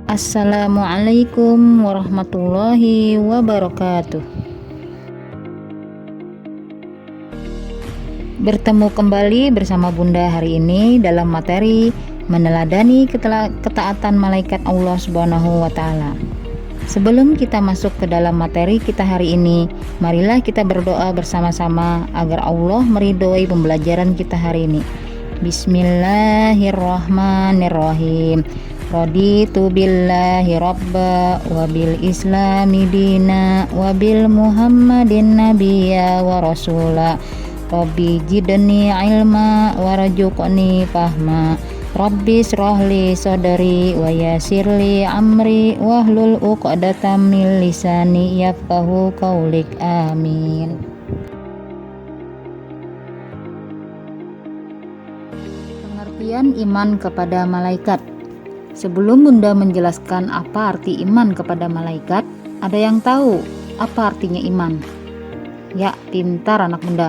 Assalamualaikum warahmatullahi wabarakatuh. Bertemu kembali bersama Bunda hari ini dalam materi meneladani ketaatan malaikat Allah Subhanahu wa Ta'ala. Sebelum kita masuk ke dalam materi kita hari ini, marilah kita berdoa bersama-sama agar Allah meridhoi pembelajaran kita hari ini. Bismillahirrahmanirrahim. Raditu billahi rabba wa bil islami dina wa bil muhammadin nabiyya wa rasula. Rabbi jidni ilma warzuqni fahma. Rabbi shrahli sadri wa yassirli amri wahlul 'uqdatam min lisani yafqahu qaulik. Amin. Pengertian iman kepada malaikat. Sebelum Bunda menjelaskan apa arti iman kepada malaikat, ada yang tahu apa artinya iman? Ya, pintar anak Bunda.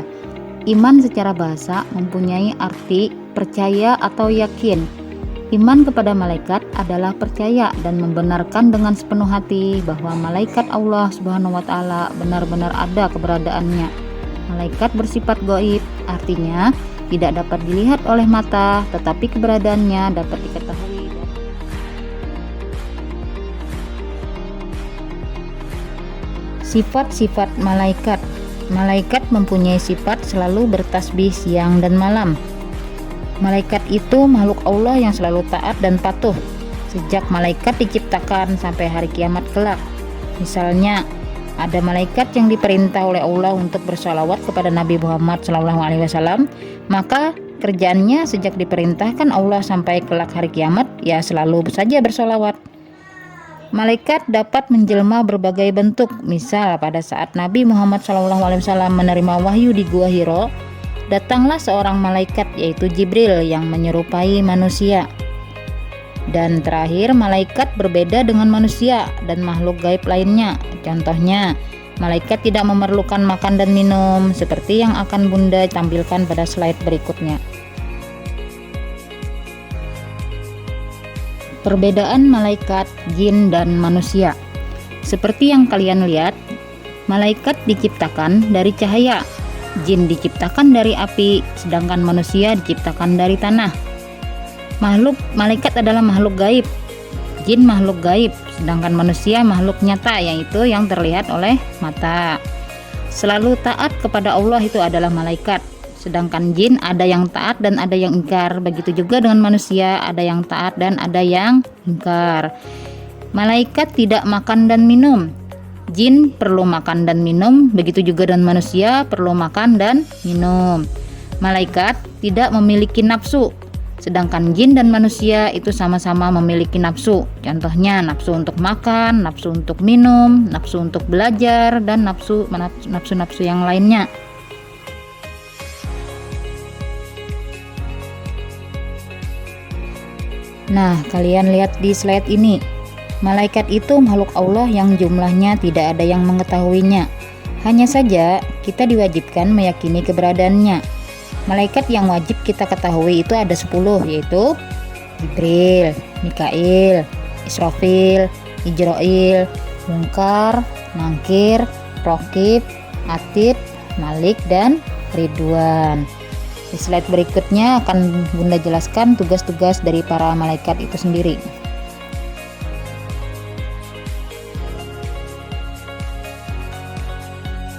Iman secara bahasa mempunyai arti percaya atau yakin. Iman kepada malaikat adalah percaya dan membenarkan dengan sepenuh hati bahwa malaikat Allah Subhanahu wa Ta'ala benar-benar ada keberadaannya. Malaikat bersifat gaib, artinya tidak dapat dilihat oleh mata, tetapi keberadaannya dapat diketahui. Sifat-sifat malaikat. Malaikat mempunyai sifat selalu bertasbih siang dan malam. Malaikat itu makhluk Allah yang selalu taat dan patuh sejak malaikat diciptakan sampai hari kiamat kelak. Misalnya, ada malaikat yang diperintah oleh Allah untuk bersolawat kepada Nabi Muhammad SAW, maka kerjaannya sejak diperintahkan Allah sampai kelak hari kiamat, ya selalu saja bersolawat. Malaikat dapat menjelma berbagai bentuk. Misal pada saat Nabi Muhammad SAW menerima wahyu di Gua Hiro, datanglah seorang malaikat yaitu Jibril yang menyerupai manusia. Dan terakhir, malaikat berbeda dengan manusia dan makhluk gaib lainnya. Contohnya, malaikat tidak memerlukan makan dan minum seperti yang akan Bunda tampilkan pada slide berikutnya. Perbedaan malaikat, jin, dan manusia. Seperti yang kalian lihat, malaikat diciptakan dari cahaya, jin diciptakan dari api, sedangkan manusia diciptakan dari tanah. Malaikat adalah makhluk gaib, jin makhluk gaib, sedangkan manusia makhluk nyata, yaitu yang terlihat oleh mata. Selalu taat kepada Allah itu adalah malaikat. Sedangkan jin ada yang taat dan ada yang ingkar. Begitu juga dengan manusia, ada yang taat dan ada yang ingkar. Malaikat tidak makan dan minum. Jin perlu makan dan minum, begitu juga dengan manusia perlu makan dan minum. Malaikat tidak memiliki nafsu. Sedangkan jin dan manusia itu sama-sama memiliki nafsu. Contohnya nafsu untuk makan, nafsu untuk minum, nafsu untuk belajar, dan nafsu-nafsu yang lainnya. Nah, kalian lihat di slide ini. Malaikat itu makhluk Allah yang jumlahnya tidak ada yang mengetahuinya. Hanya saja kita diwajibkan meyakini keberadaannya. Malaikat yang wajib kita ketahui itu ada 10, yaitu Jibril, Mikail, Israfil, Ijrail, Munkar, Nangkir, Raqib, Atid, Malik, dan Ridwan. Di slide berikutnya akan Bunda jelaskan tugas-tugas dari para malaikat itu sendiri.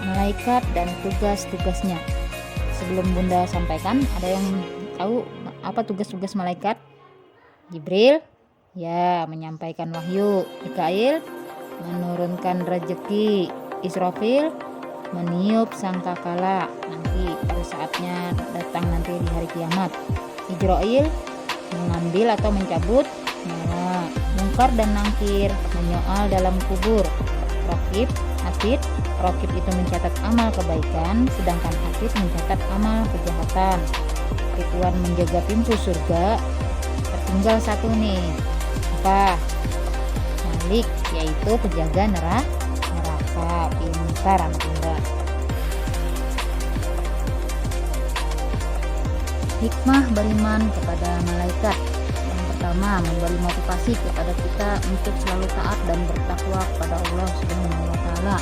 Malaikat dan tugas-tugasnya. Sebelum Bunda sampaikan, ada yang tahu apa tugas-tugas malaikat? Jibril, ya, menyampaikan wahyu. Mikail, menurunkan rezeki. Israfil, meniup sangkakala, nanti pada saatnya datang nanti di hari kiamat. Ijrail, mengambil atau mencabut nyawa. Munkar dan Nangkir, menyoal dalam kubur. Raqib, Atid, Raqib itu mencatat amal kebaikan, sedangkan Atid mencatat amal kejahatan. Ridwan menjaga pintu surga. Tertinggal satu nih, apa? Malik, yaitu penjaga neraka. Pintar anak Bunda. Hikmah beriman kepada malaikat. Yang pertama, memberi motivasi kepada kita untuk selalu taat dan bertakwa kepada Allah Subhanahu wa taala.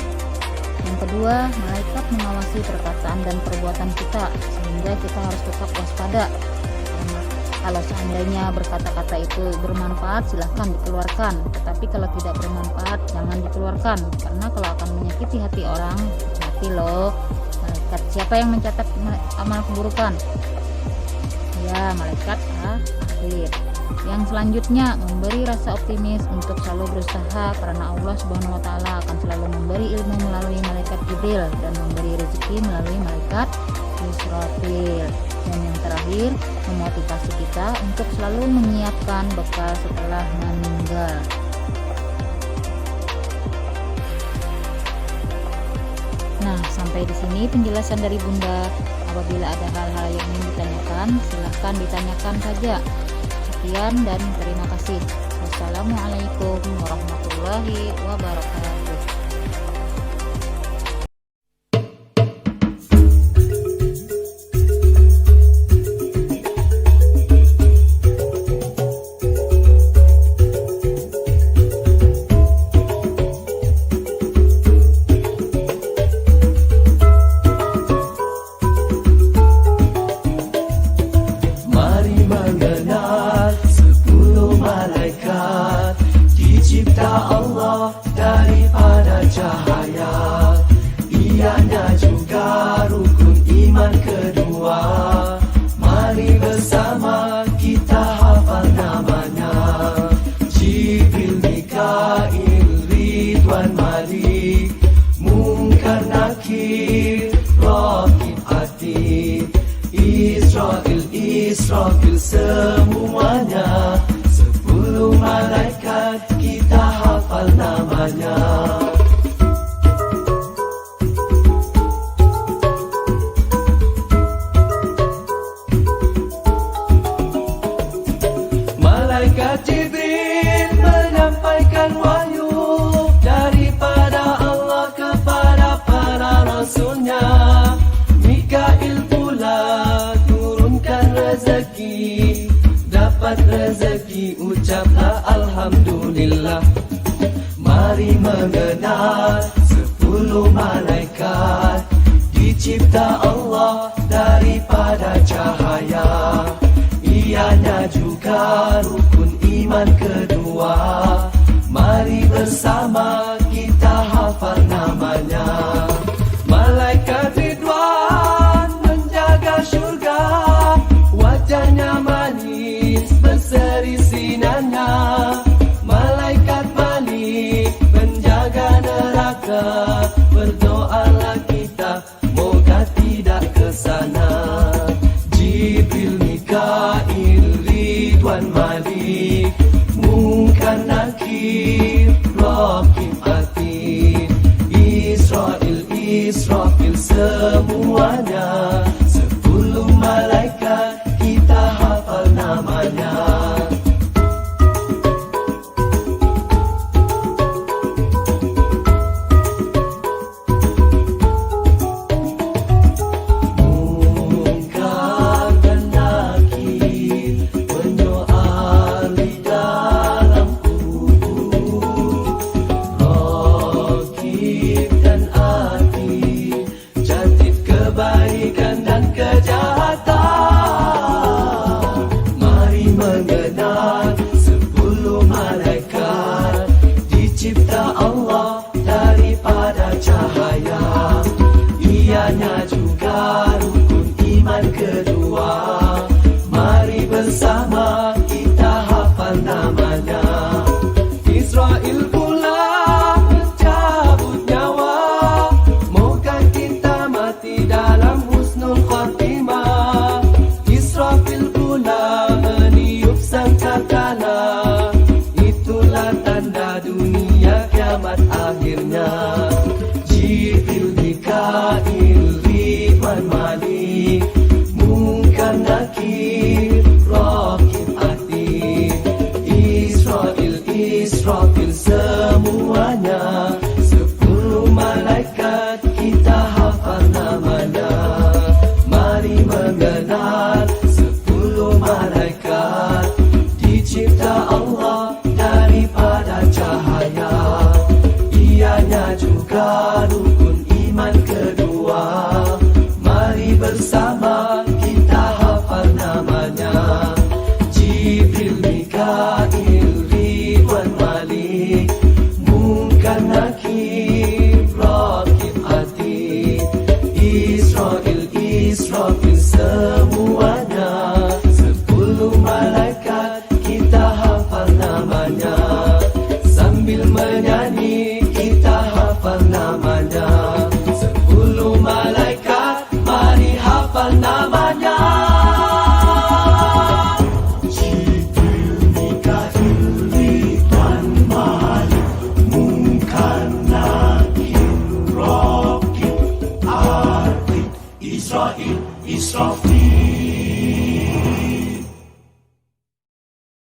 Yang kedua, malaikat mengawasi perkataan dan perbuatan kita sehingga kita harus tetap waspada. Kalau seandainya berkata-kata itu bermanfaat, silahkan dikeluarkan. Tetapi kalau tidak bermanfaat, jangan dikeluarkan. Karena kalau akan menyakiti hati orang, hati loh malaikat. Siapa yang mencatat amal keburukan? Ya, malaikat akhir. Yang selanjutnya, memberi rasa optimis untuk selalu berusaha karena Allah Subhanahu wa taala akan selalu memberi ilmu melalui malaikat Jibril dan memberi rezeki melalui malaikat Israfil. Dan yang terakhir, memotivasi kita untuk selalu menyiapkan bekal setelah meninggal. Nah, sampai di sini penjelasan dari Bunda. Apabila ada hal-hal yang ingin ditanyakan, silahkan ditanyakan saja. Sekian dan terima kasih. Wassalamualaikum warahmatullahi wabarakatuh. Dicipta Allah daripada cahaya, ianya juga rukun iman kedua. Mari bersama kita hafal namanya: Jibril, Mikail, Ridwan, Malik, Munkar, Nakir, Raqib, Atid, Israfil, semuanya 10 malaikat kita hafal namanya. Malaikat Jibril menyampaikan wahyu daripada Allah kepada para rasulnya. Mikail pula turunkan rezeki, dapat rezeki ucaplah alhamdulillah. Mari mengenal 10 malaikat, dicipta Allah daripada cahaya, ianya juga rukun iman kedua. Mari bersama kita hafal namanya. Malaikat Ridwan menjaga syurga, wajahnya manis berseri sinarnya. Malaikat Malik menjaga neraka, berdoalah kita moga tidak ke sana. Jibril, Mikail, Ridwan, Malik, Munkar, Nakir, Raqib, Atid, Israfil, semuanya 10 malaikat kita hafal namanya. Munkar dan Nakir menyoal di dalam kubur. Raqib dan Atid catat kebaikan dan kejahatan. Mari mengenal 10 malaikat, dicipta Allah daripada cahaya, ianya juga rukun iman kedua. Mari bersama kita hafal namanya. Israel pula mencabut nyawa, moga kita mati dalam husnul khatimah. Israfil pula meniup sangkakala, itulah tanda dunia kiamat akhirnya. Jibril, Mikail, Ridwan, Malik, Munkar, Nakir, Raqib, Atid, Israfil, semuanya 10 malaikat kita hafal namanya. Mari mengenal 10 malaikat, dicipta Allah daripada cahaya. Ianya juga rukun iman kedua. Mari bersama kita hafal namanya. Jibril, Mikail,